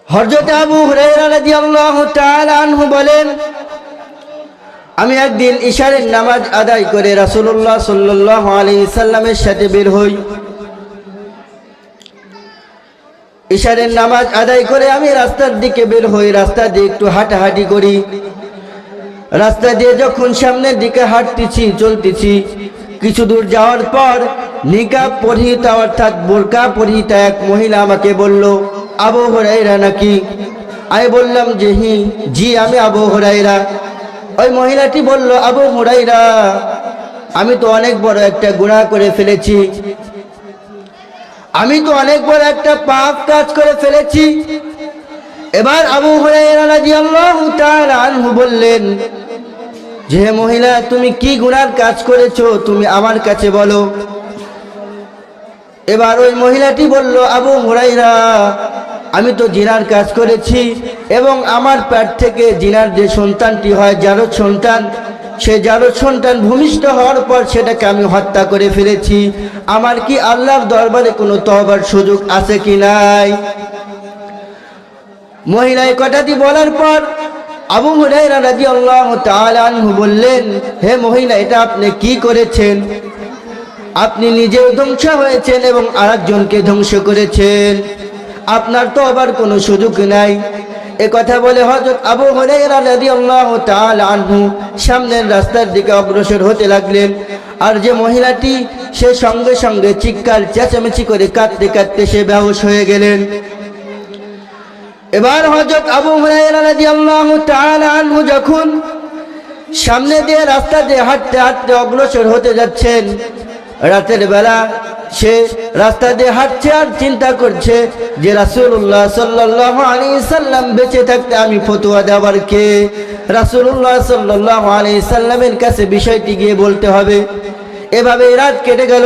হযরত আবু হুরায়রা রাদিয়াল্লাহু তাআলা আনহু বলেন, আমি একদিন ইশারের নামাজ আদায় করে রাসূলুল্লাহ সাল্লাল্লাহু আলাইহি সাল্লামের সাথে বের হই। ইশারের নামাজ আদায় করে আমি রাস্তার দিকে বের হই। রাস্তা দিয়ে একটু হাঁটাহাঁটি করি। রাস্তা দিয়ে যখন সামনের দিকে হাঁটতেছি, চলতেছি, কিছু দূর যাওয়ার পর নিকাব পরিহিতা অর্থাৎ বোরকা পরিহিতা এক মহিলা আমাকে বলল, আবু হুরায়রা নাকি? আমি বললাম যে জি আমি আবু হুরায়রা। ওই মহিলাটি বলল, আবু হুরায়রা, আমি তো অনেক বড় একটা গুনাহ করে ফেলেছি, আমি তো অনেক বড় একটা পাপ কাজ করে ফেলেছি। এবার আবু হুরায়রা রাদিয়াল্লাহু তাআলা আনহু বললেন, যে মহিলা তুমি কি গুনার কাজ করেছো তুমি আমার কাছে বলো। এবার ওই মহিলাটি বলল, আবু হুরায়রা, আমি তো জিনার কাজ করেছি এবং আমার পেট থেকে জিনার যে সন্তানটি হয় জারজ সন্তান, সে জারজ সন্তান ভূমিষ্ঠ হওয়ার পর সেটাকে আমি হত্যা করে ফেলেছি। আমার কি আল্লাহর দরবারে কোনো তওবার সুযোগ আছে কি নাই? মহিলা এই কথাটি বলার পর আবু হুরায়রা রাদিয়াল্লাহু তাআলা আনহু বললেন, হে মহিলা, এটা আপনি কি করেছেন? আপনি নিজেও ধ্বংস হয়েছেন এবং আরেকজনকে ধ্বংস করেছেন, আপনার তো আবার কোনো সুযোগ নাই। এ কথা বলে হযরত আবু হুরায়রা রাদিয়াল্লাহু তাআলা আনহু সামনের রাস্তার দিকে অগ্রসর হতে লাগলেন। আর যে মহিলাটি, সে সঙ্গে সঙ্গে চিৎকার চেঁচামেচি করে কাঁদতে কাঁদতে সে বেহুশ হয়ে গেলেন। এবার হযরত আবু হুরায়রা রাদিয়াল্লাহু তাআলা আনহু যখন সামনে দিয়ে রাস্তা দিয়ে হাঁটতে হাঁটতে অগ্রসর হতে যাচ্ছেন, রাতের বেলা সে রাস্তা দিয়ে হাঁটছে আর চিন্তা করছে যে রাসূলুল্লাহ সাল্লাল্লাহু আলাইহি সাল্লাম বেঁচে থাকতে আমি ফতোয়া দেওয়ার কে? রাসূলুল্লাহ সাল্লাল্লাহু আলাইহি সাল্লামের কাছে বিষয়টি গিয়ে বলতে হবে। এভাবে রাত কেটে গেল।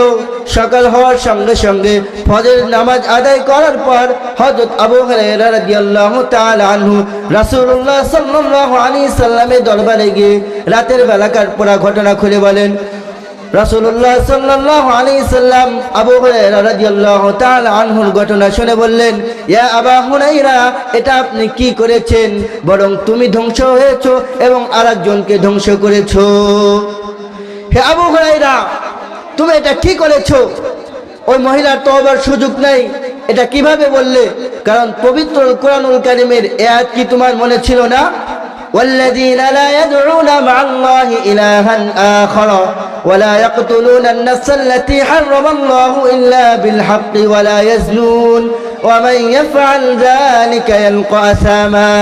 সকাল হওয়ার সঙ্গে সঙ্গে ফজরের নামাজ আদায় করার পর হযরত আবু হুরায়রা রাদিয়াল্লাহু তাআলা আনহু রাসূলুল্লাহ সাল্লাল্লাহু আলাইহি সাল্লামের দরবারে গিয়ে রাতের বেলাকার পুরো ঘটনা খুলে বলেন। রাসূলুল্লাহ সাল্লাল্লাহু আলাইহি সাল্লাম আবু হুরায়রা রাদিয়াল্লাহু তাআলা আনহুর ঘটনা শুনে বললেন, ইয়া আবু হুরায়রা, এটা আপনি কি করেছেন? বরং তুমি ধ্বংস হয়েছো এবং আরেকজনকে ধ্বংস করেছো। হে আবু হুরায়রা, তুমি এটা কি করেছো? ওই মহিলার তওবার সুযোগ নাই, এটা কিভাবে বললে? কারণ পবিত্র কোরআনুল কারীমের আয়াত কি তোমার মনে ছিল না? والذين لا يدعون مع الله إلها آخر ولا يقتلون النفس التي حرم الله إلا بالحق ولا يزنون ومن يفعل ذلك يلقى أثاما।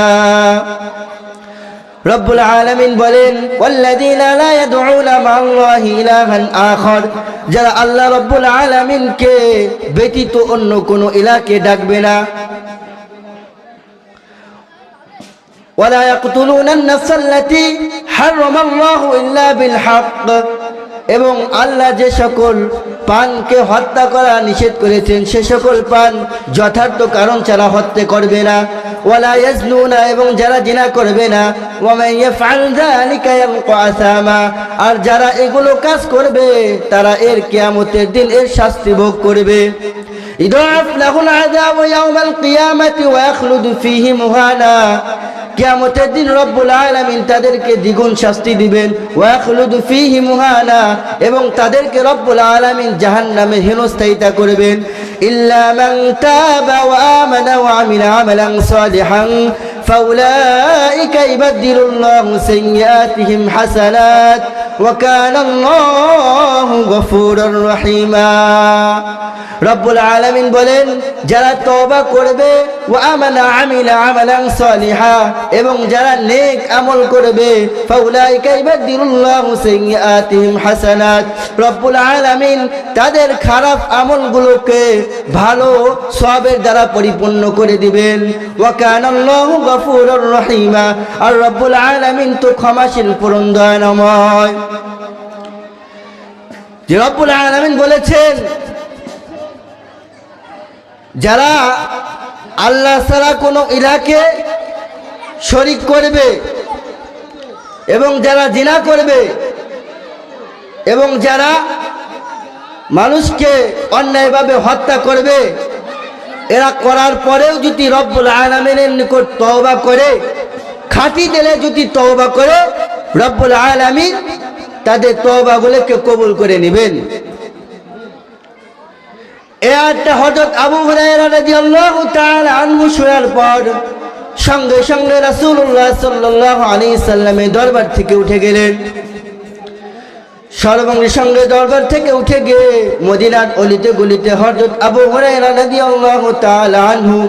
রব্বুল আলামিন বলেন, ওয়াল্লাযীনা লা ইয়াদউনা মা'আল্লাহি ইলাহান আখার, যারা আল্লাহ রব্বুল আলামিনকে ব্যতীত অন্য কোন ইলাহকে ডাকবে না। ওয়ালা ইয়াকতুলুনা আন-নাফসাল্লাতী হারামাল্লাহু ইল্লা বিল হক, এবং আল্লাহ যে সকল পানকে হত্যা করা নিষেধ করেছেন সে সকল পান যথার্থ কারণ ছাড়া হত্যা করবে না। ওয়ালা ইয়াজনুনা, এবং যারা জিনা করবে না। ওয়া মান ইয়াফআল যালিকা ইয়ালকা আসামা, আর যারা এগুলো কাজ করবে তারা এর কিয়ামতের দিন এর শাস্তি ভোগ করবে। ইদাফ লাহুল আযাবু ইয়াওমাল কিয়ামাতি ওয়া ইয়াখলুদু ফীহি মুহানা, কিয়ামতের দিন রব্বুল আলামিন তাদেরকে দ্বিগুণ শাস্তি দিবেন। ওয়া ইয়াখলুদু ফীহি মুহানা, এবং তাদেরকে রব্বুল আলামিন জাহান্নামে হেনস্থায়িতা করবেন। ইল্লা মান তাবা ওয়া আমানা ওয়া আমিলা আমালান সালিহান ফাউলাইকা ইবাদদিলুল্লাহু সাইয়্যাতিহিম হাসানাত ওয়া কানা আল্লাহু গফুরুর রহিমা। রব্বুল আলামিন বলেন, যারা তওবা করবে, ওয়া আমানা আমিলা আমালান সালিহা, এবং যারা নেক আমল করবে, ফাউলাইকা ইবাদদিলুল্লাহু সাইয়্যাতিহিম হাসানাত, রব্বুল আলামিন তাদের খারাপ আমলগুলোকে ভালো সওয়াবের দ্বারা পরিপূর্ণ করে দিবেন। ওয়া কানা আল্লাহু গফুরুর রহিমা, আর রব্বুল আলামিন তো ক্ষমাশীল পরম দয়াময়। যে রব্বুল আলামিন বলেছেন, যারা আল্লাহ ছাড়া কোনো ইলাহকে শরীক করবে এবং যারা জিনা করবে এবং যারা মানুষকে অন্যায়ভাবে হত্যা করবে, এরা করার পরেও যদি রব্বুল আলামিনের নিকট তওবা করে, খাঁটি দিলে যদি তওবা করে, রব্বুল আলামিন তাদের তওবাগুলোকে কবুল করে নেবেন। এই আয়াতটা হযরত আবু হুরায়রা রাদিয়াল্লাহু তাআলা আনহু শোনার পর সঙ্গে সঙ্গে রাসূলুল্লাহ সাল্লাল্লাহু আলাইহি সাল্লামের দরবার থেকে উঠে গেলেন। সর্বঙ্গে সঙ্গে দরবার থেকে উঠে গিয়ে মদিনার অলিতে গলিতে হযরত আবু হুরায়রা রাদিয়াল্লাহু তাআলা আনহু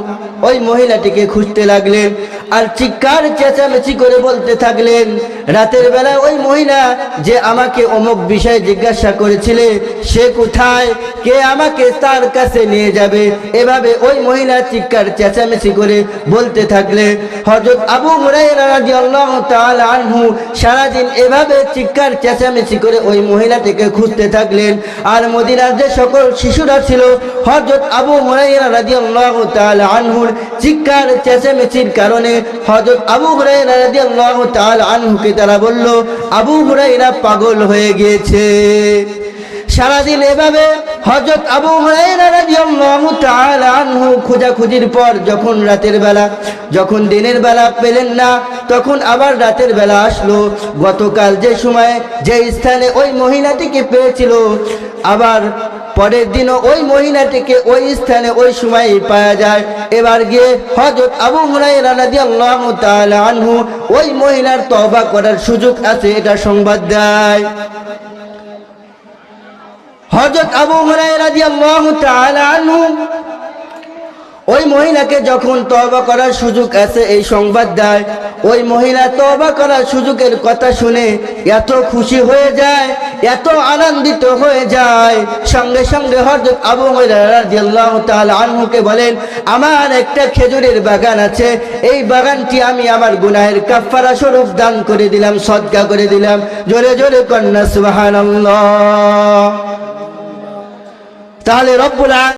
ওই মহিলাটিকে খুঁজতে লাগলেন আর চিৎকার চেঁচামেচি করে বলতে থাকলেন, রাতের বেলা ওই মহিলা যে আমাকে অমুক বিষয়ে জিজ্ঞাসা করেছিলে সে কোথায়, কে আমাকে তার কাছে নিয়ে যাবে। এভাবে ওই মহিলা চিৎকার চেঁচামেচি করে বলতে থাকলে হযরত আবু হুরায়রা রাদিয়াল্লাহু তাআলা আনহু সারাদিন এভাবে চিৎকার চেঁচামেচি করে ওই মহিলাটিকে খুঁজতে থাকলেন। আর মদিনার যে সকল শিশুরা ছিল হযরত আবু হুরায়রা রাদিয়াল্লাহু তাআলা আনহুর চিৎকার চেঁচামেচির কারণে হযরত আবু হুরায়রা রাদিয়াল্লাহু তাআলা আনহুকে তারা বলল, আবু হুরায়রা পাগল হয়ে গিয়েছে। সারাদিন এভাবে হযরত আবু হুরায়রা রাদিয়াল্লাহু তাআলা আনহু খোঁজাখুঁজির পর যখন রাতের বেলা, যখন দিনের বেলা পেলেন না, তখন আবার রাতের বেলা আসলো। গতকাল যে সময়ে যে স্থানে ওই মহিলাটিকে পেয়েছিল, আবার পরের দিনও ওই মহিলাটিকে ওই স্থানে ওই সময় পাওয়া যায়। এবার গিয়ে হযরত আবু হুরায়রা রাদিয়াল্লাহু তাআলা আনহু ওই মহিলার তওবা করার সুযোগ আছে এটা সংবাদ দেয়। হযরত আবু হুরায়রা রাদিয়াল্লাহু তাআলা আনহু ওই মহিলাকে যখন তওবা করার সুযোগ আছে এই সংবাদ দেয়, ওই মহিলা তওবা করার সুযোগের কথা শুনে এত খুশি হয়ে যায়, এত আনন্দিত হয়ে যায়, সঙ্গে সঙ্গে হযরত আবু হুরায়রা রাদিয়াল্লাহু তাআলা আনহুকে বলেন, আমার একটা খেজুরের বাগান আছে, এই বাগানটি আমি আমার গুনাহের কাফারা স্বরূপ দান করে দিলাম, সদকা করে দিলাম। জোরে জোরে কন্যা সুবহানাল্লাহ। তাহলে রব্বুল